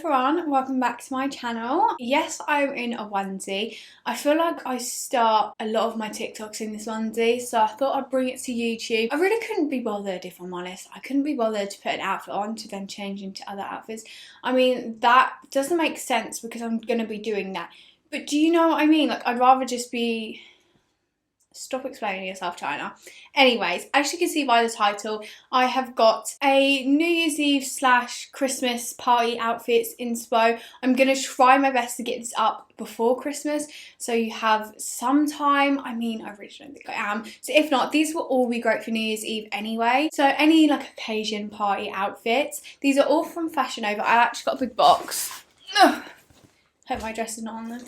everyone, welcome back to my channel. Yes, I'm in a onesie. I feel like I start a lot of my TikToks in this onesie, so I thought I'd bring it to YouTube. I really couldn't be bothered, if I'm honest. I couldn't be bothered to put an outfit on to then change into other outfits. I mean, that doesn't make sense because I'm going to be doing that. But do you know what I mean? Like, I'd rather just be... Stop explaining yourself, China. Anyways, as you can see by the title, I have got a New Year's Eve / Christmas party outfits inspo. I'm going to try my best to get this up before Christmas, so you have some time. I mean, I really don't think I am. So if not, these will all be great for New Year's Eve anyway. So any like occasion party outfits. These are all from Fashion Nova. I actually got a big box. Ugh. Hope my dress is not on them.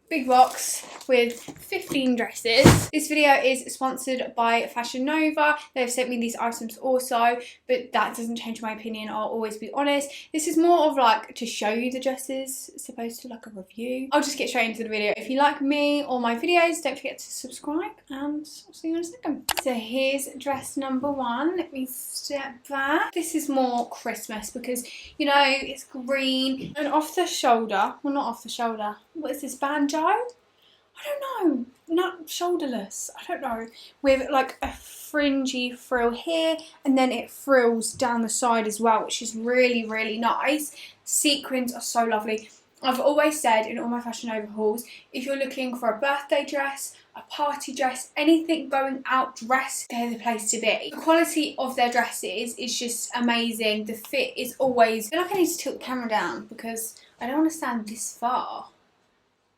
Big box with 15 dresses. This video is sponsored by Fashion Nova. They've sent me these items also, but that doesn't change my opinion. I'll always be honest. This is more of like to show you the dresses, as opposed to like a review. I'll just get straight into the video. If you like me or my videos, don't forget to subscribe, and I'll see you in a second. So here's dress number one. Let me step back. This is more Christmas because, you know, it's green and off the shoulder. Well, not off the shoulder. What is this, banjo? I don't know, not shoulderless, I don't know, with like a fringy frill here, and then it frills down the side as well, which is really, really nice. Sequins are so lovely. I've always said in all my Fashion Nova hauls, if you're looking for a birthday dress, a party dress, anything going out dress, they're the place to be. The quality of their dresses is just amazing. The fit is always... I feel like I need to tilt the camera down because I don't want to stand this far.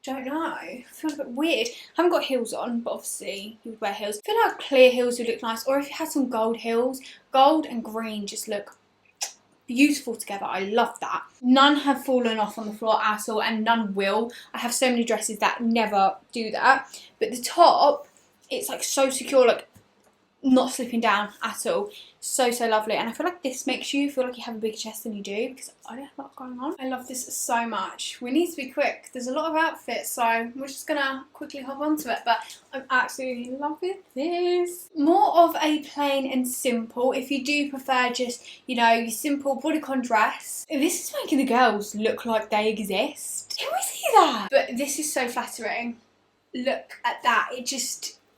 Don't know. I feel a bit weird. I haven't got heels on, but obviously you would wear heels. I feel like clear heels would look nice, or if you had some gold heels. Gold and green just look beautiful together. I love that. None have fallen off on the floor at all, and none will. I have so many dresses that never do that. But the top, it's like so secure, like not slipping down at all. So lovely, and I feel like this makes you feel like you have a bigger chest than you do, because I don't have a lot going on. I love this so much. We need to be quick. There's a lot of outfits, so we're just gonna quickly hop onto it, but I'm absolutely loving this. More of a plain and simple, if you do prefer just, you know, your simple bodycon dress. This is making the girls look like they exist. Can we see that? But this is so flattering. Look at that.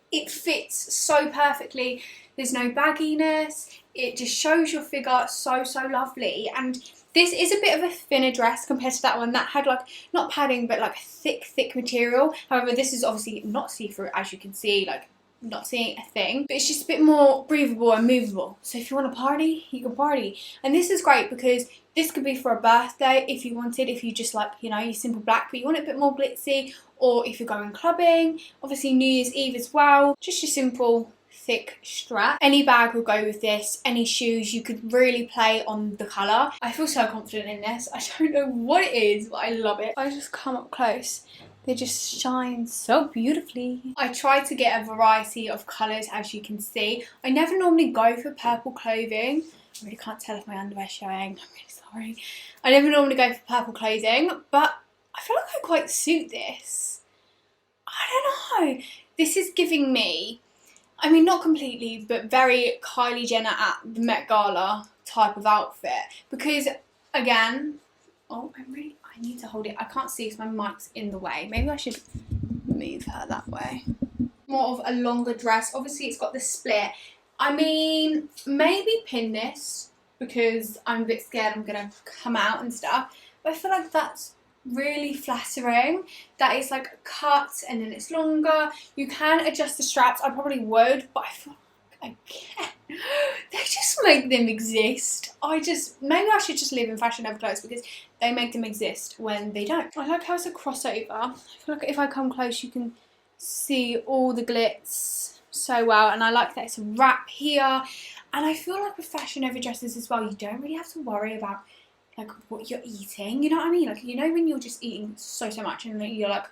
It fits so perfectly. There's no bagginess. It just shows your figure so lovely. And this is a bit of a thinner dress compared to that one. That had like, not padding, but like thick material. However, this is obviously not see-through, as you can see, like not seeing a thing. But it's just a bit more breathable and movable. So if you want to party, you can party. And this is great because this could be for a birthday if you wanted, if you just like, you know, your simple black, but you want it a bit more glitzy, or if you're going clubbing, obviously New Year's Eve as well. Just your simple thick strap. Any bag will go with this, any shoes. You could really play on the colour. I feel so confident in this. I don't know what it is, but I love it. I just come up close. They just shine so beautifully. I try to get a variety of colours, as you can see. I never normally go for purple clothing. I really can't tell if my underwear's showing. I'm really sorry. I never normally go for purple clothing, but I feel like I quite suit this. I don't know. This is giving me, I mean, not completely, but very Kylie Jenner at the Met Gala type of outfit. Because, again, oh, I need to hold it. I can't see because my mic's in the way. Maybe I should move her that way. More of a longer dress. Obviously, it's got the split. I mean, maybe pin this because I'm a bit scared I'm going to come out and stuff. But I feel like that's really flattering. That is like cut and then it's longer. You can adjust the straps. I probably would, but I feel like I can't. They just make them exist. Maybe I should just live in Fashion Nova clothes because they make them exist when they don't. I like how it's a crossover. I feel like if I come close you can see all the glitz so well, and I like that it's a wrap here. And I feel like with Fashion Nova dresses as well, you don't really have to worry about like what you're eating, you know what I mean? Like, you know when you're just eating so much and then you're like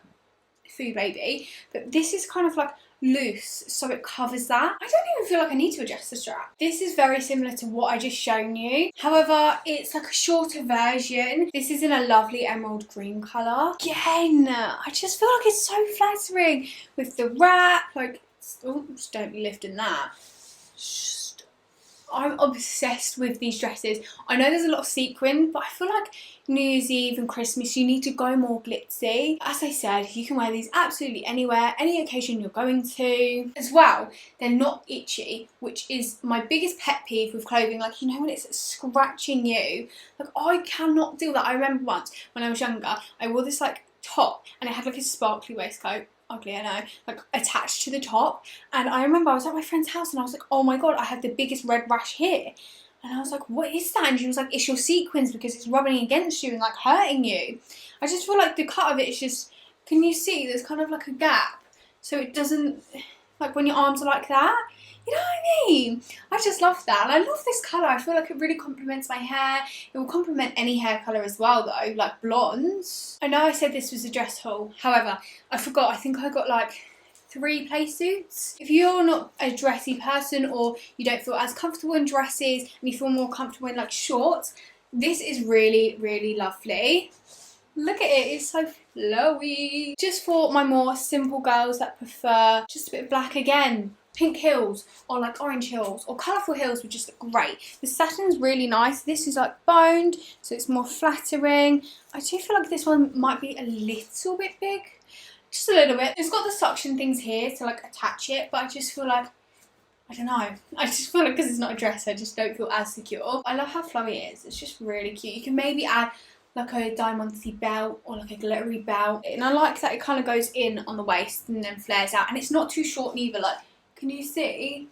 food baby, but this is kind of like loose, so it covers that. I don't even feel like I need to adjust the strap. This is very similar to what I just shown you. However, it's like a shorter version. This is in a lovely emerald green colour. Again, I just feel like it's so flattering with the wrap. Like, oh, just don't be lifting that. I'm obsessed with these dresses. I know there's a lot of sequin, but I feel like New Year's Eve and Christmas you need to go more glitzy. As I said, you can wear these absolutely anywhere, any occasion you're going to. As well, they're not itchy, which is my biggest pet peeve with clothing. Like, you know when it's scratching you? Like, I cannot do that. I remember once when I was younger, I wore this like top and it had like a sparkly waistcoat. Ugly, I know, like attached to the top, and I remember I was at my friend's house and I was like, oh my god, I have the biggest red rash here, and I was like, what is that? And she was like, it's your sequins because it's rubbing against you and like hurting you. I just feel like the cut of it is just, can you see there's kind of like a gap, so it doesn't, like when your arms are like that, you know what I mean? I just love that, and I love this colour. I feel like it really complements my hair. It will complement any hair colour as well though, like blondes. I know I said this was a dress haul, however, I forgot, I think I got like 3 play suits. If you're not a dressy person or you don't feel as comfortable in dresses and you feel more comfortable in like shorts, this is really, really lovely. Look at it, it's so flowy. Just for my more simple girls that prefer just a bit of black again, pink heels or like orange heels or colourful heels would just look great. The satin's really nice. This is like boned, so it's more flattering. I do feel like this one might be a little bit big, just a little bit. It's got the suction things here to like attach it, but I just feel like, I don't know, I just feel like because it's not a dress I just don't feel as secure. I love how flowy it is, it's just really cute. You can maybe add like a diamante belt or like a glittery belt, and I like that it kind of goes in on the waist and then flares out, and it's not too short neither. Like, can you see?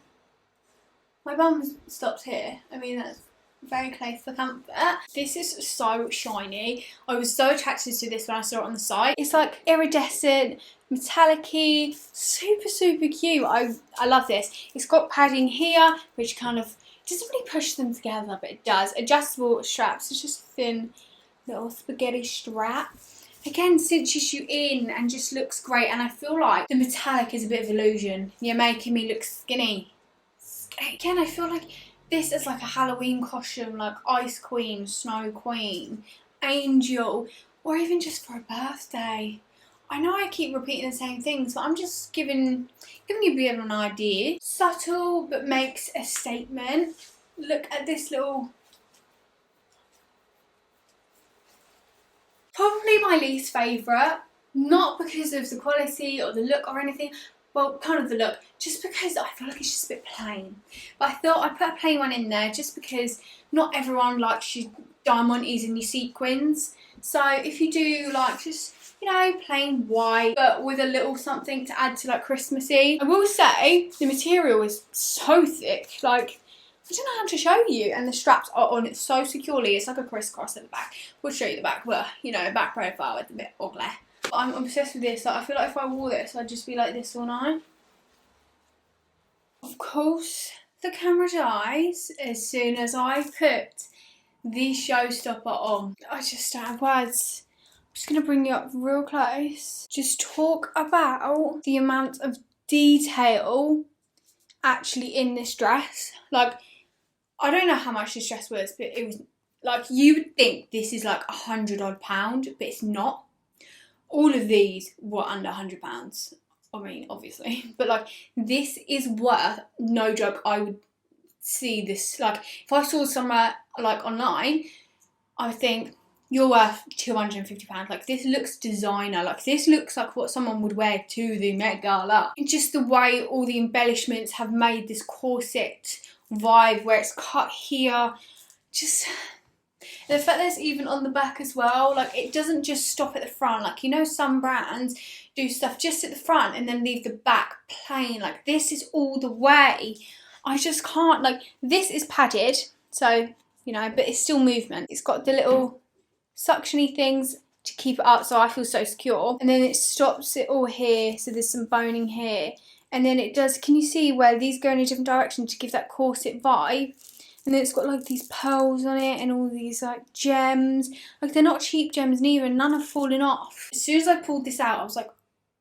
My bum stops here. I mean, that's very close for comfort. This is so shiny. I was so attracted to this when I saw it on the site. It's like iridescent, metallic-y, super, super cute. I love this. It's got padding here, which kind of doesn't really push them together, but it does. Adjustable straps. It's just thin little spaghetti strap. Again, cinches you in and just looks great, and I feel like the metallic is a bit of illusion. You're making me look skinny. Again, I feel like this is like a Halloween costume, like Ice Queen, Snow Queen, Angel, or even just for a birthday. I know I keep repeating the same things, but I'm just giving you a bit of an idea. Subtle, but makes a statement. Look at this little... Probably my least favourite, not because of the quality or the look or anything, well, kind of the look, just because I feel like it's just a bit plain. But I thought I'd put a plain one in there just because not everyone likes your diamantes and your sequins. So if you do like just, you know, plain white, but with a little something to add to like Christmassy. I will say the material is so thick, like, I don't know how to show you, and the straps are on it so securely. It's like a crisscross at the back. We'll show you the back, but you know, back profile is a bit ugly. But I'm obsessed with this. Like, I feel like if I wore this, I'd just be like this all night. Of course, the camera dies as soon as I put the showstopper on. I just don't have words. I'm just gonna bring you up real close. Just talk about the amount of detail actually in this dress. Like, I don't know how much this dress was, but it was like, you would think this is like £100 odd, but it's not. All of these were under £100. I mean, obviously, but like, this is worth, no joke, I would see this, like, if I saw somewhere like online, I would think you're worth £250. Like, this looks designer. Like, this looks like what someone would wear to the Met Gala. And just the way all the embellishments have made this corset vibe where it's cut here, just, and the fact that it's even on the back as well, like, it doesn't just stop at the front. Like, you know, some brands do stuff just at the front and then leave the back plain. Like, this is all the way. I just can't, like, this is padded, so, you know, but it's still movement. It's got the little suctiony things to keep it up, so I feel so secure, and then it stops it all here, so there's some boning here, and then it does, can you see where these go in a different direction to give that corset vibe? And then it's got like these pearls on it and all these like gems. Like, they're not cheap gems neither, and none have fallen off. As soon as I pulled this out, I was like,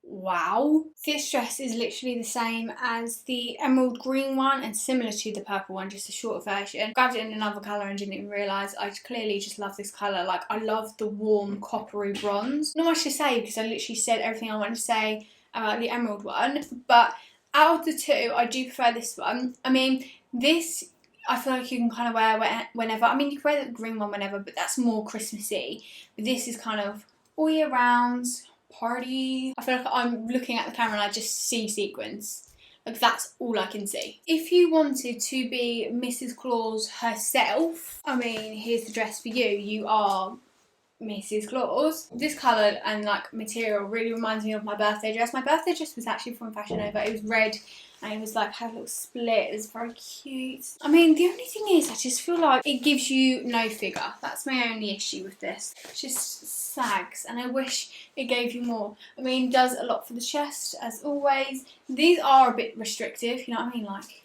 wow. This dress is literally the same as the emerald green one and similar to the purple one, just a shorter version. Grabbed it in another colour and didn't even realise. I clearly just love this colour. Like, I love the warm coppery bronze. Not much to say because I literally said everything I wanted to say about the emerald one, but out of the two, I do prefer this one. I mean, this I feel like you can kind of wear whenever. I mean, you can wear the green one whenever, but that's more Christmassy. But this is kind of all year round, party. I feel like I'm looking at the camera and I just see sequins. Like, that's all I can see. If you wanted to be Mrs. Claus herself, I mean, here's the dress for you. You are Mrs. Claus. This colour and like material really reminds me of my birthday dress. My birthday dress was actually from Fashion Nova. It was red and it was like had a little split. It was very cute. I mean, the only thing is I just feel like it gives you no figure. That's my only issue with this. It just sags and I wish it gave you more. I mean, it does a lot for the chest as always. These are a bit restrictive, you know what I mean? Like,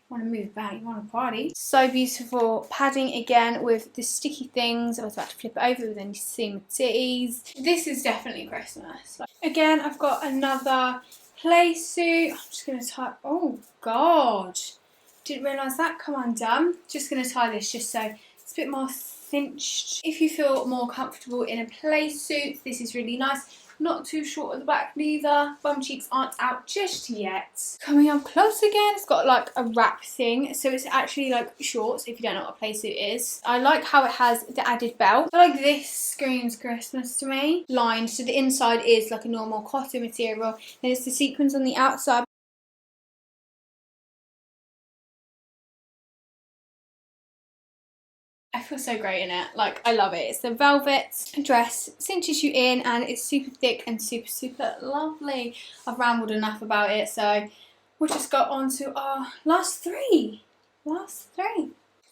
want to move back, you want to party. So beautiful. Padding again with the sticky things. I was about to flip it over, but then you see my titties. This is definitely Christmas. Again, I've got another play suit. I'm just going to tie, oh God. Didn't realise that come undone. Just going to tie this just so it's a bit more cinched. If you feel more comfortable in a play suit, this is really nice. Not too short at the back neither. Bum cheeks aren't out just yet. Coming up close again, it's got like a wrap thing. So it's actually like shorts if you don't know what a play suit is. I like how it has the added belt. I feel like this screams Christmas to me. Lined, so the inside is like a normal cotton material. Then it's the sequins on the outside. I feel so great in it. Like, I love it. It's the velvet dress, cinches you in, and it's super thick and super lovely. I've rambled enough about it, so we'll just go on to our last three. I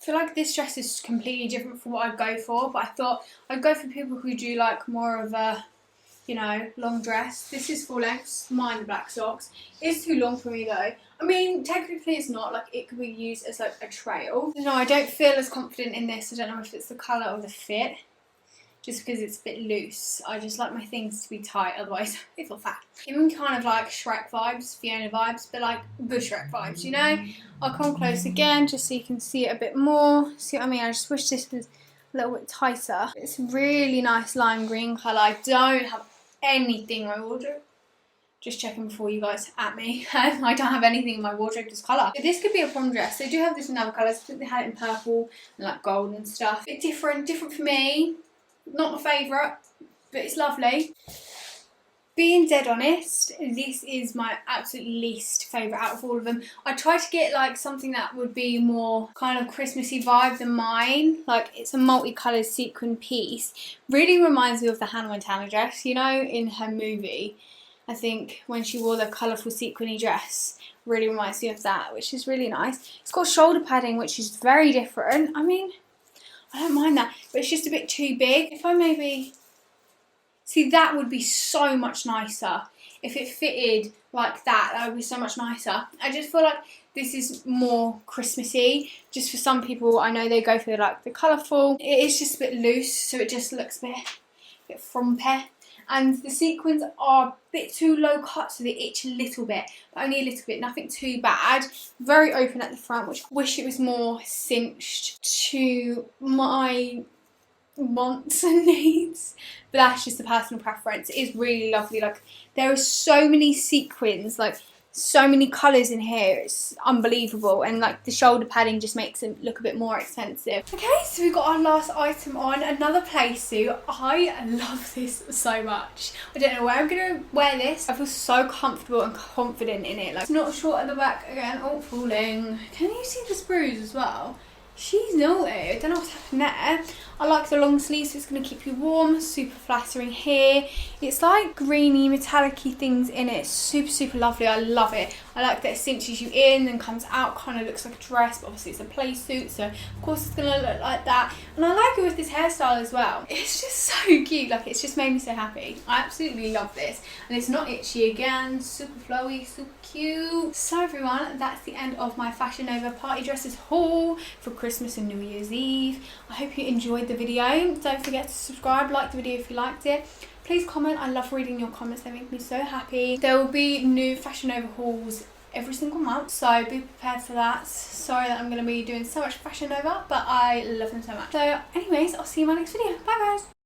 feel like this dress is completely different from what I'd go for, but I thought I'd go for people who do like more of a, you know, long dress. This is full length, mind the black socks. It's too long for me though. I mean, technically it's not, like it could be used as like a trail. No, I don't feel as confident in this. I don't know if it's the colour or the fit, just because it's a bit loose. I just like my things to be tight, otherwise I feel fat. Even kind of like Shrek vibes, Fiona vibes, but like the Shrek vibes, you know? I'll come close again just so you can see it a bit more. See what I mean? I just wish this was a little bit tighter. It's a really nice lime green colour. I don't have anything in my wardrobe. Just checking before you guys at me. I don't have anything in my wardrobe this colour. But this could be a prom dress. They do have this in other colours. I think they had it in purple and like gold and stuff. A bit different for me. Not my favourite, but it's lovely. Being dead honest, this is my absolute least favourite out of all of them. I tried to get like something that would be more kind of Christmassy vibe than mine. Like, it's a multicoloured sequin piece. Really reminds me of the Hannah Montana dress, you know, in her movie. I think when she wore the colourful sequiny dress, really reminds me of that, which is really nice. It's got shoulder padding, which is very different. I mean, I don't mind that, but it's just a bit too big. If I maybe... See, that would be so much nicer. If it fitted like that, that would be so much nicer. I just feel like this is more Christmassy. Just for some people, I know they go for like the colourful. It is just a bit loose, so it just looks a bit frumpy. And the sequins are a bit too low cut, so they itch a little bit, but only a little bit, nothing too bad. Very open at the front, which I wish it was more cinched to my wants and needs, but that's just a personal preference. It is really lovely. Like, there are so many sequins, like so many colours in here. It's unbelievable, and like the shoulder padding just makes it look a bit more expensive. Okay, so we've got our last item on, another play suit. I love this so much. I don't know where I'm gonna wear this. I feel so comfortable and confident in it. Like, it's not short at the back again. Oh, falling. Can you see the sprues as well? She's naughty. I don't know what's happened there. I like the long sleeves, so it's going to keep you warm. Super flattering here. It's like greeny, metallic-y things in it. It's super lovely. I love it. I like that it cinches you in and comes out, kind of looks like a dress, but obviously it's a play suit, so of course it's going to look like that. And I like it with this hairstyle as well. It's just so cute. Like, it's just made me so happy. I absolutely love this. And it's not itchy again. Super flowy, super cute. So everyone, that's the end of my Fashion Nova party dresses haul for Christmas and New Year's Eve. I hope you enjoyed the video. Don't forget to subscribe, like the video if you liked it. Please comment. I love reading your comments. They make me so happy. There will be new Fashion Nova hauls every single month, so be prepared for that. Sorry that I'm going to be doing so much Fashion Nova, but I love them so much. So anyways, I'll see you in my next video. Bye guys.